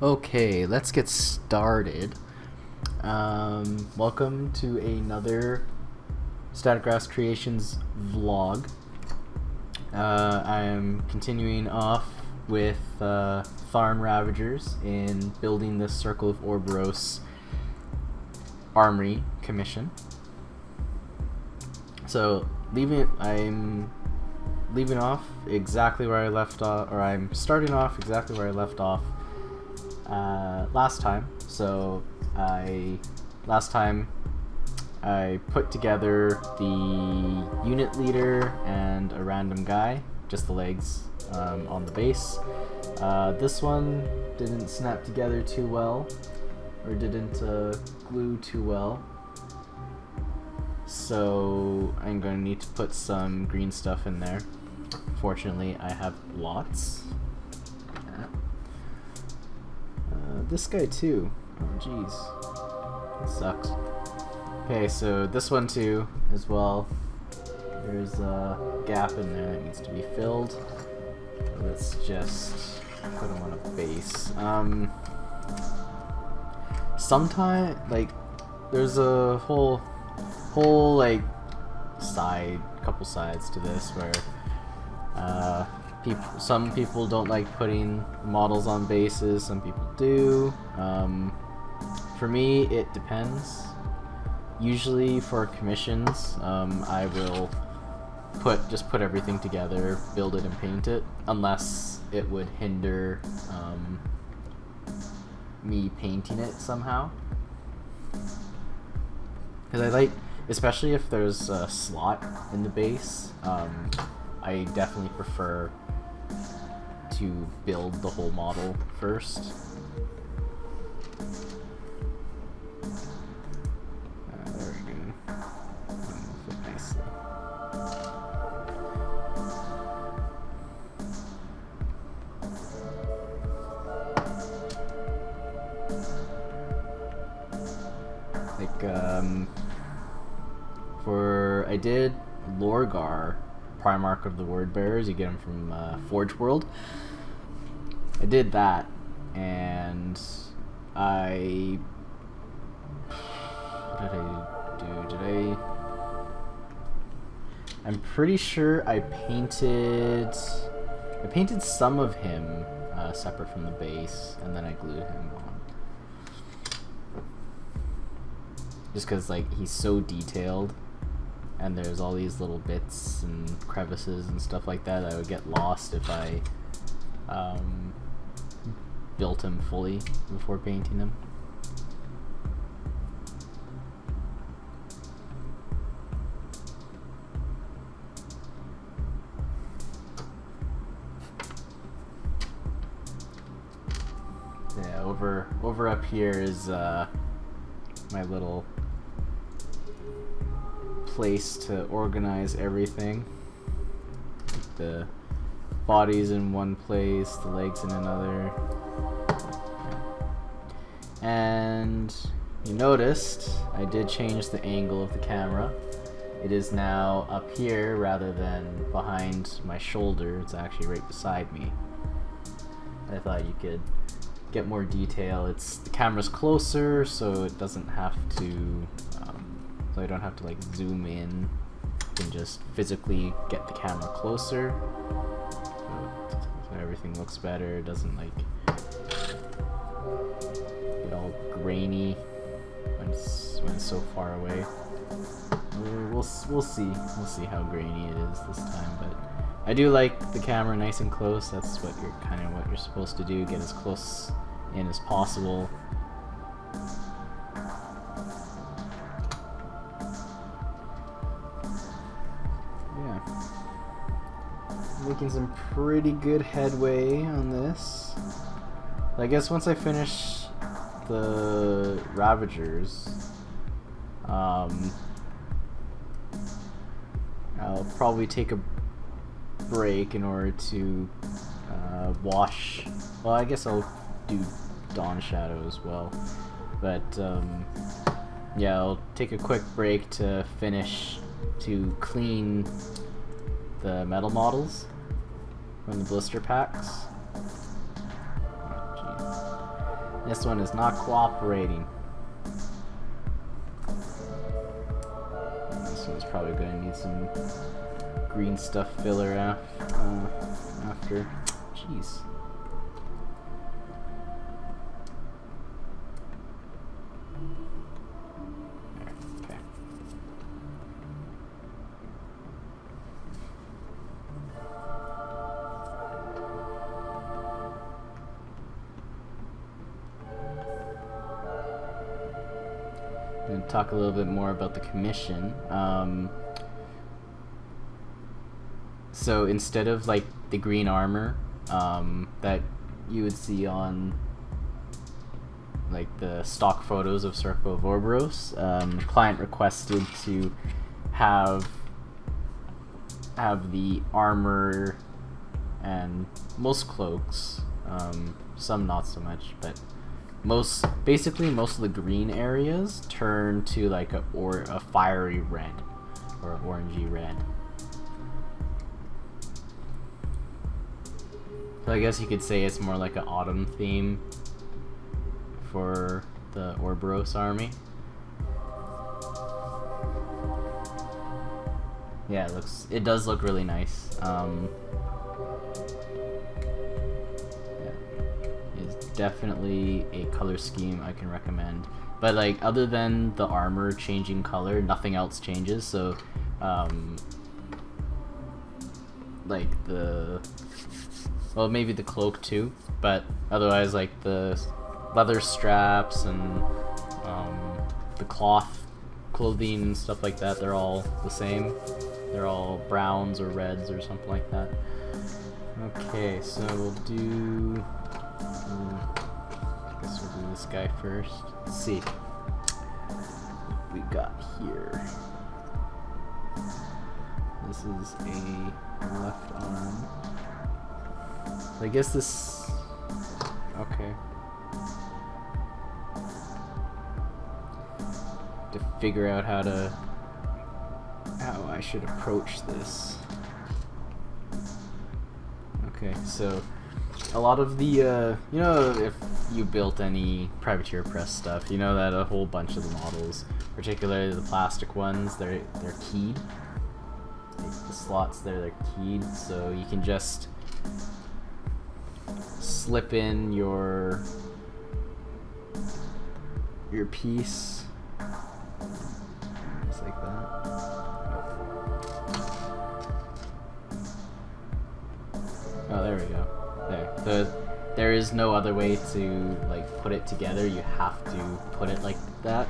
Okay, let's get started. Welcome to another Static Grass Creations vlog. I am continuing off with Tharn Ravagers in building the Circle of Orboros armory commission. So I'm leaving off exactly where I left off, or I'm starting off exactly where I left off last time. So last time I put together the unit leader and a random guy, just the legs on the base. This one didn't snap together too well, or didn't glue too well. So I'm going to need to put some green stuff in there. Fortunately, I have lots. This guy too. Oh jeez. That sucks. Okay, so this one too as well. There's a gap in there that needs to be filled. Let's just put them on a base. Sometime, like, there's a whole like couple sides to this where some people don't like putting models on bases, some people do. For me, it depends. Usually for commissions, I will just put everything together, build it and paint it, unless it would hinder me painting it somehow. Because I like, especially if there's a slot in the base, I definitely prefer to build the whole model first. There we go. Fit nicely. I did Lorgar, Primarch of the Word Bearers. You get them from Forge World. I did that, and what did I do? I'm pretty sure I painted some of him separate from the base, and then I glued him on. Just because, like, he's so detailed, and there's all these little bits and crevices and stuff like that. I would get lost if I built him fully before painting him. Yeah, over up here is my little place to organize everything. The body's in one place, the legs in another. And you noticed I did change the angle of the camera. It is now up here rather than behind my shoulder. It's actually right beside me. I thought you could get more detail. The camera's closer, so it doesn't have to so I don't have to like zoom in. I can just physically get the camera closer, so everything looks better. It doesn't like get all grainy when it's so far away. We'll see how grainy it is this time, but I do like the camera nice and close. That's what you're supposed to do. Get as close in as possible. Making some pretty good headway on this. I guess once I finish the Ravagers, I'll probably take a break in order to wash. Well, I guess I'll do Dawn Shadow as well, but yeah, I'll take a quick break to clean the metal models from the blister packs. Oh, This one is not cooperating. This one's probably going to need some green stuff filler after. Jeez. Okay. I'm going to talk a little bit more about the commission. So instead of like the green armor that you would see on like the stock photos of Circle of Orboros, the client requested to have the armor and most cloaks, some not so much, but basically most of the green areas turn to like a fiery red or orangey red. So I guess you could say it's more like an autumn theme for the Orboros army. Yeah, it does look really nice. Yeah, it's definitely a color scheme I can recommend. But like, other than the armor changing color, nothing else changes. So, like well, maybe the cloak too, but otherwise, like the leather straps and the clothing and stuff like that, they're all the same. They're all browns or reds or something like that. Okay, so we'll do. I guess we'll do this guy first. Let's see what we got here. This is a left arm. I guess this. Okay. To figure out how I should approach this. Okay, so a lot of the you know, if you built any Privateer Press stuff, you know that a whole bunch of the models, particularly the plastic ones, they're keyed. Like the slots there, they're keyed, so you can just slip in your piece just like that. Oh, there we go. There is no other way to like put it together. You have to put it like that.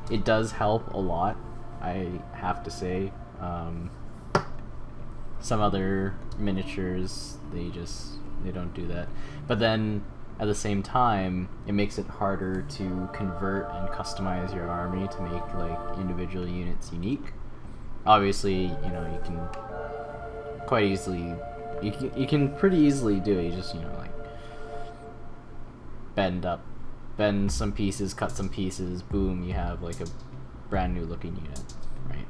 It does help a lot, I have to say. Some other miniatures, they don't do that. But then at the same time, it makes it harder to convert and customize your army to make like individual units unique. Obviously, you know, you can quite easily, you can pretty easily do it. You just, you know, like bend some pieces, cut some pieces, boom, you have like a brand new looking unit, right?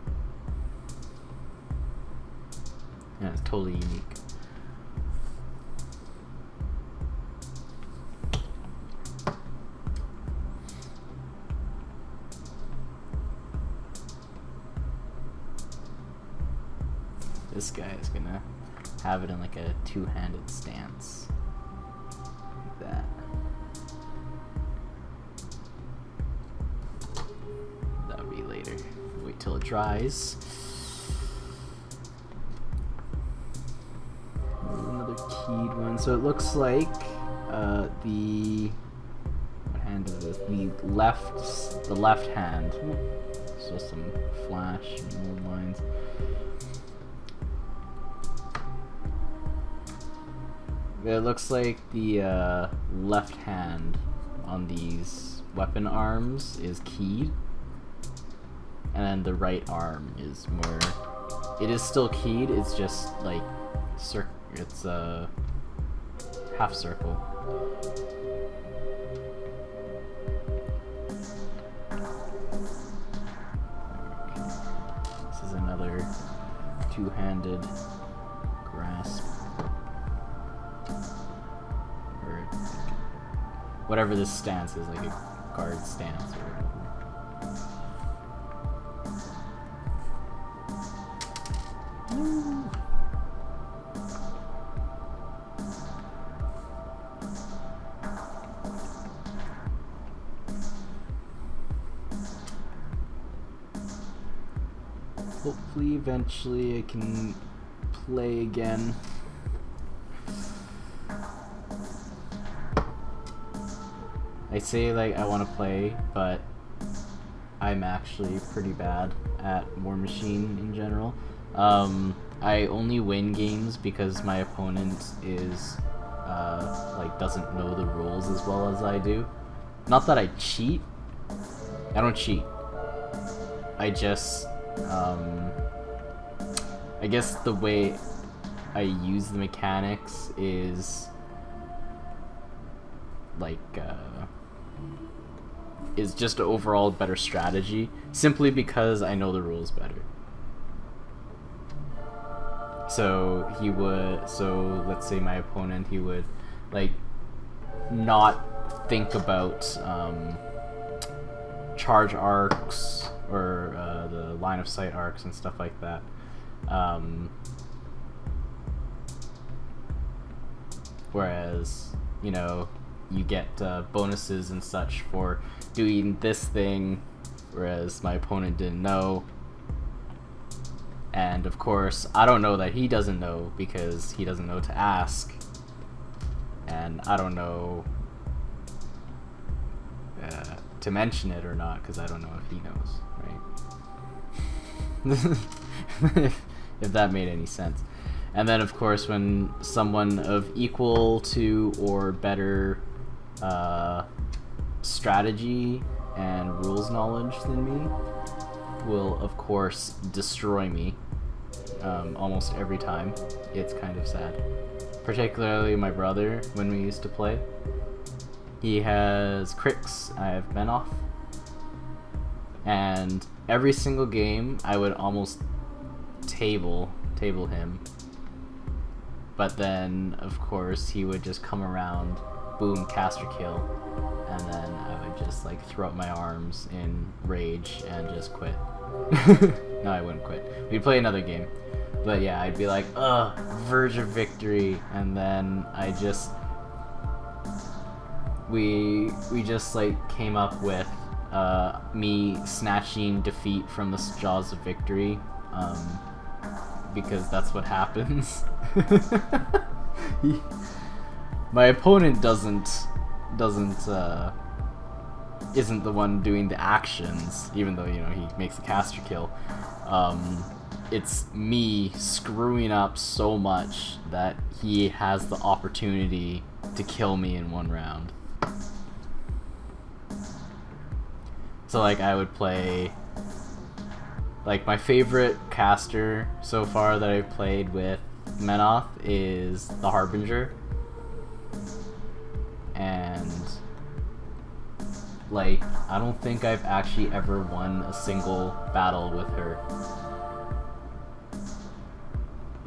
Yeah, it's totally unique. This guy is gonna have it in like a two-handed stance. Like that. That'll be later. Wait till it dries. Another keyed one. So it looks like what hand is this? The left hand. So some flash and old lines. It looks like the left hand on these weapon arms is keyed, and then the right arm is more. It is still keyed. It's just like it's a half circle. This is another two-handed grasp. whatever this stance is, like a guard stance or whatever. Hopefully eventually I can play again. I say like I want to play, but I'm actually pretty bad at War Machine in general. I only win games because my opponent is like doesn't know the rules as well as I do. Not that I cheat. I don't cheat. I just I guess the way I use the mechanics is like is just an overall better strategy, simply because I know the rules better. So let's say my opponent, he would like not think about charge arcs or the line of sight arcs and stuff like that. Whereas, you know, you get bonuses and such for doing this thing, whereas my opponent didn't know. And of course, I don't know that he doesn't know because he doesn't know to ask. And I don't know to mention it or not because I don't know if he knows, right? If that made any sense. And then of course when someone of equal to or better strategy and rules knowledge than me will of course destroy me almost every time. It's kind of sad. Particularly my brother when we used to play. He has Crix, I have Menoth. And every single game I would almost table him. But then of course he would just come around, boom, caster kill, and then I would just like throw up my arms in rage and just quit. No, I wouldn't quit. We'd play another game. But yeah, I'd be like, ugh, verge of victory, and then I just we just like came up with me snatching defeat from the jaws of victory, because that's what happens. My opponent isn't the one doing the actions, even though, you know, he makes a caster kill. It's me screwing up so much that he has the opportunity to kill me in one round. So like I would play, like my favorite caster so far that I've played with Menoth is the Harbinger. And like I don't think I've actually ever won a single battle with her.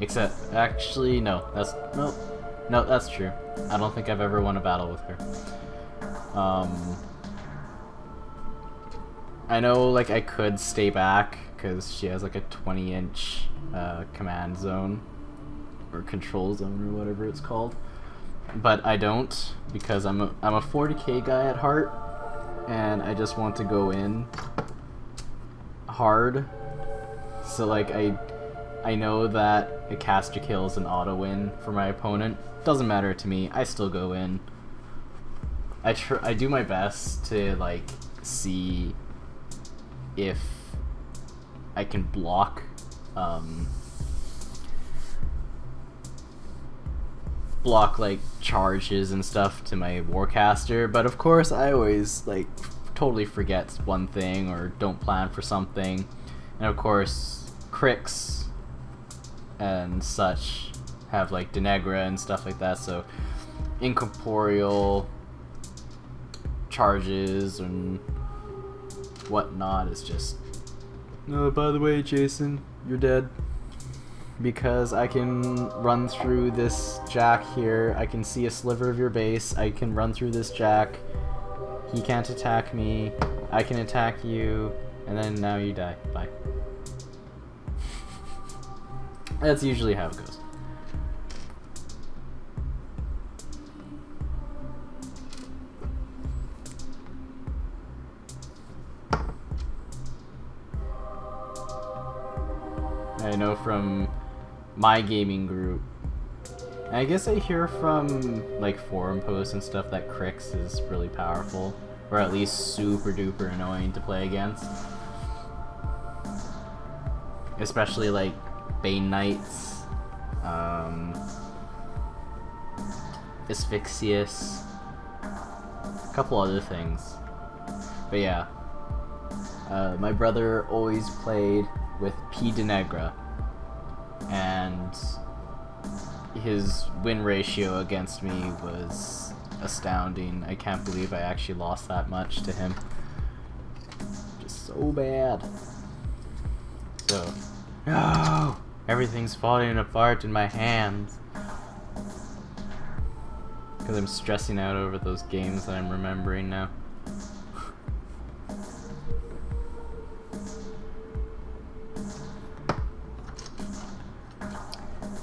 Except, actually, no, that's true. I don't think I've ever won a battle with her. I know, like, I could stay back, because she has, like, a 20-inch command zone, or control zone, or whatever it's called. But I don't, because I'm a 40k guy at heart, and I just want to go in hard. So, like, I know that a caster kill is an auto win for my opponent. Doesn't matter to me. I still go in. I do my best to like see if I can block like charges and stuff to my warcaster, but of course I always like totally forget one thing or don't plan for something, and of course Crix and such have like Denegra and stuff like that, so incorporeal charges and whatnot is just, oh, by the way, Jason, you're dead. because I can run through this jack here. I can see a sliver of your base. I can run through this jack. He can't attack me. I can attack you, and then now you die. Bye. That's usually how it goes. I know from my gaming group, and I guess I hear from like forum posts and stuff that Crix is really powerful, or at least super duper annoying to play against. Especially like Bane Knights, Asphyxious, a couple other things. But yeah, my brother always played with P. de Negra, and his win ratio against me was astounding. I can't believe I actually lost that much to him. Just so bad. So, no! Everything's falling apart in my hands. Because I'm stressing out over those games that I'm remembering now.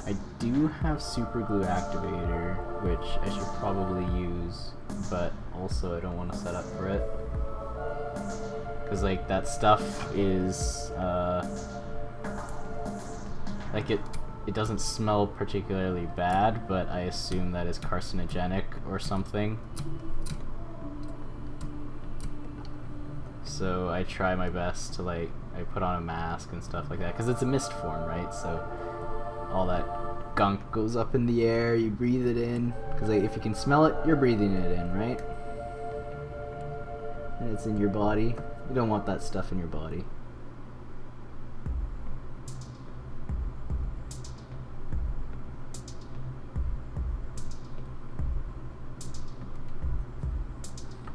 I do have super glue activator, which I should probably use, but also I don't want to set up for it. Because like that stuff is like it doesn't smell particularly bad, but I assume that is carcinogenic or something. So I try my best to I put on a mask and stuff like that, because it's a mist form, right? So all that gunk goes up in the air, you breathe it in, because if you can smell it, you're breathing it in, right? And it's in your body. You don't want that stuff in your body.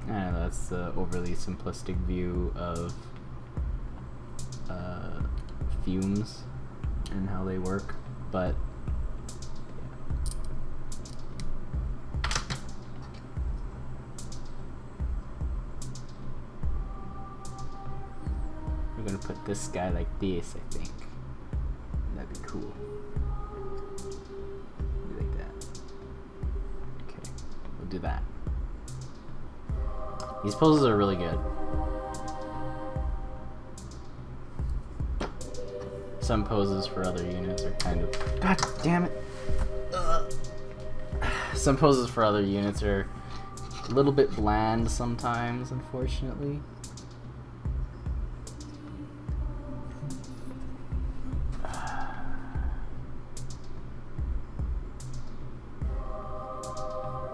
I know that's the overly simplistic view of fumes and how they work, but we're gonna put this guy like this, I think. That'd be cool. Like that. Okay, we'll do that. These poses are really good. Some poses for other units are kind of... God damn it! Some poses for other units are a little bit bland sometimes, unfortunately.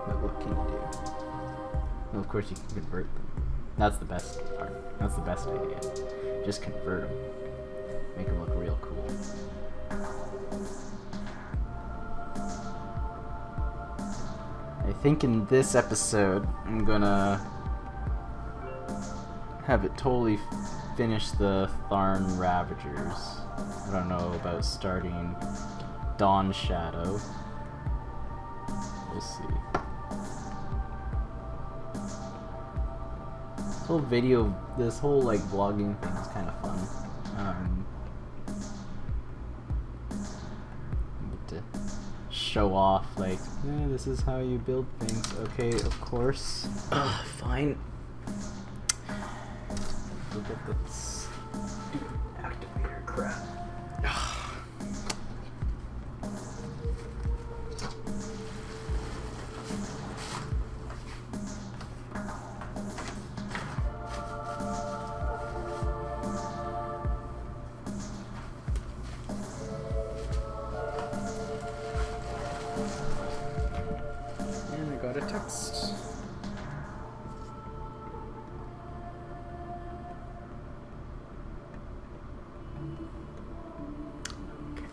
But what can you do? Well, of course you can convert them. That's the best part. That's the best idea. Just convert them. Make them look real cool. I think in this episode, I'm gonna have it totally finish the Tharn Ravagers. I don't know about starting Dawn Shadow. We'll see. This whole like vlogging thing is kind of fun. To show off like, yeah, this is how you build things. Okay, of course. Fine. Look at this activator crap. A text. Okay.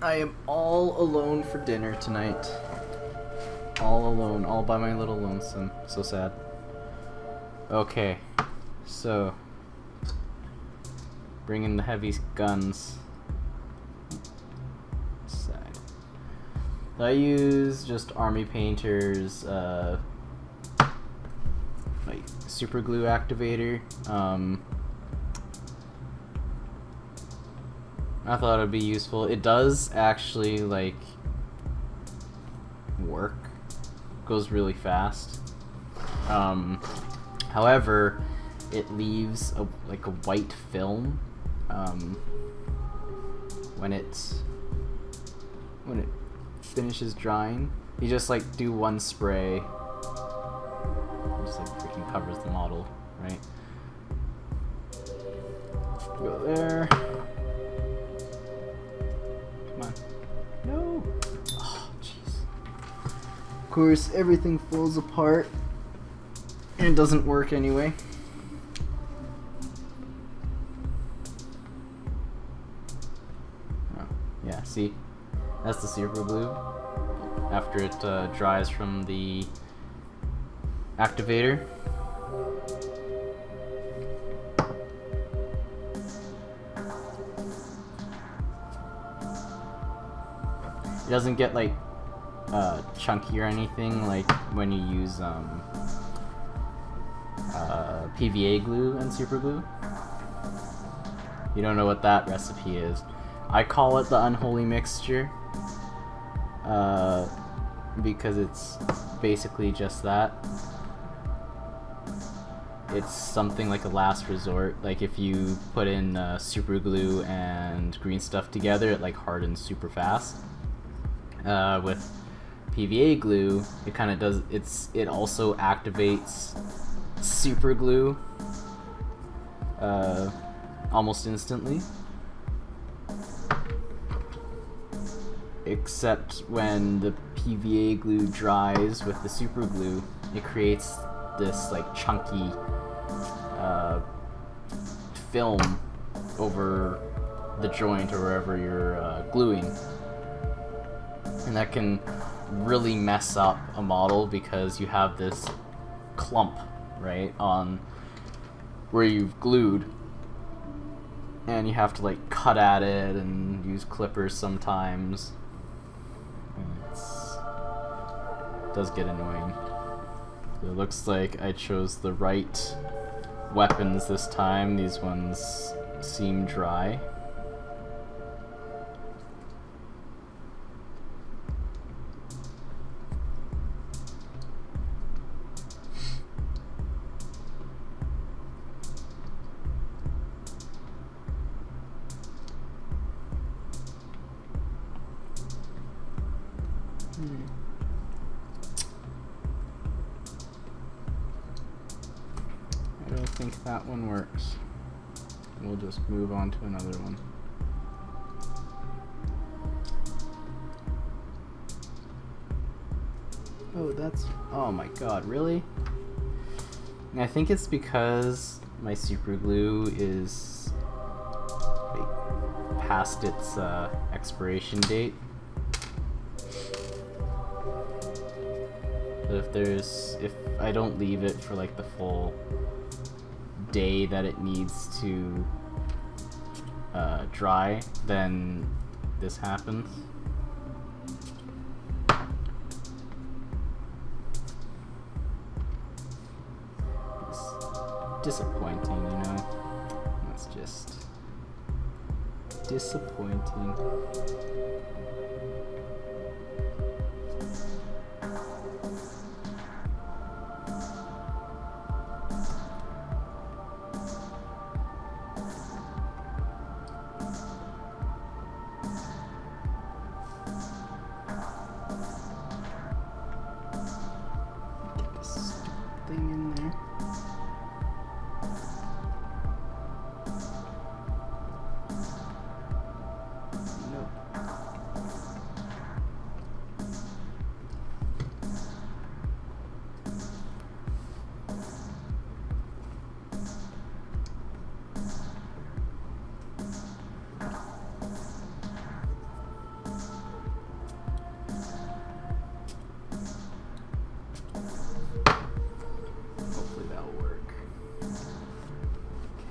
I am all alone for dinner tonight. All all alone, all by my little lonesome. So sad. Okay, so bring in the heavy guns. Side. I use just army painters, like super glue activator. I thought it'd be useful. It does actually like work. Goes really fast. However, it leaves like a white film when it finishes drying. You just like do one spray, it just like freaking covers the model, right? Go there. Come on. No. Oh, jeez. Of course, everything falls apart. And it doesn't work anyway. Oh, yeah, see? That's the super glue. After it dries from the activator. It doesn't get like chunky or anything like when you use PVA glue and super glue. You don't know what that recipe is. I call it the unholy mixture because it's basically just that. It's something like a last resort. Like if you put in super glue and green stuff together, it like hardens super fast. With PVA glue, it kind of does. It also activates super glue almost instantly, except when the PVA glue dries with the super glue, it creates this like chunky film over the joint or wherever you're gluing, and that can really mess up a model because you have this clump right on where you've glued, and you have to like cut at it and use clippers sometimes, and it does get annoying. So it looks like I chose the right weapons this time. These ones seem dry. I don't think that one works. We'll just move on to another one. Oh, that's... oh my god, really? I think it's because my super glue is like, past its expiration date. But if I don't leave it for like the full day that it needs to dry, then this happens. It's disappointing, you know? That's just disappointing.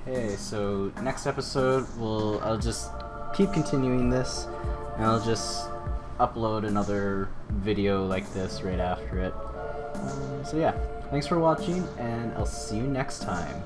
Okay, so next episode I'll just keep continuing this, and I'll just upload another video like this right after it. So yeah, thanks for watching, and I'll see you next time.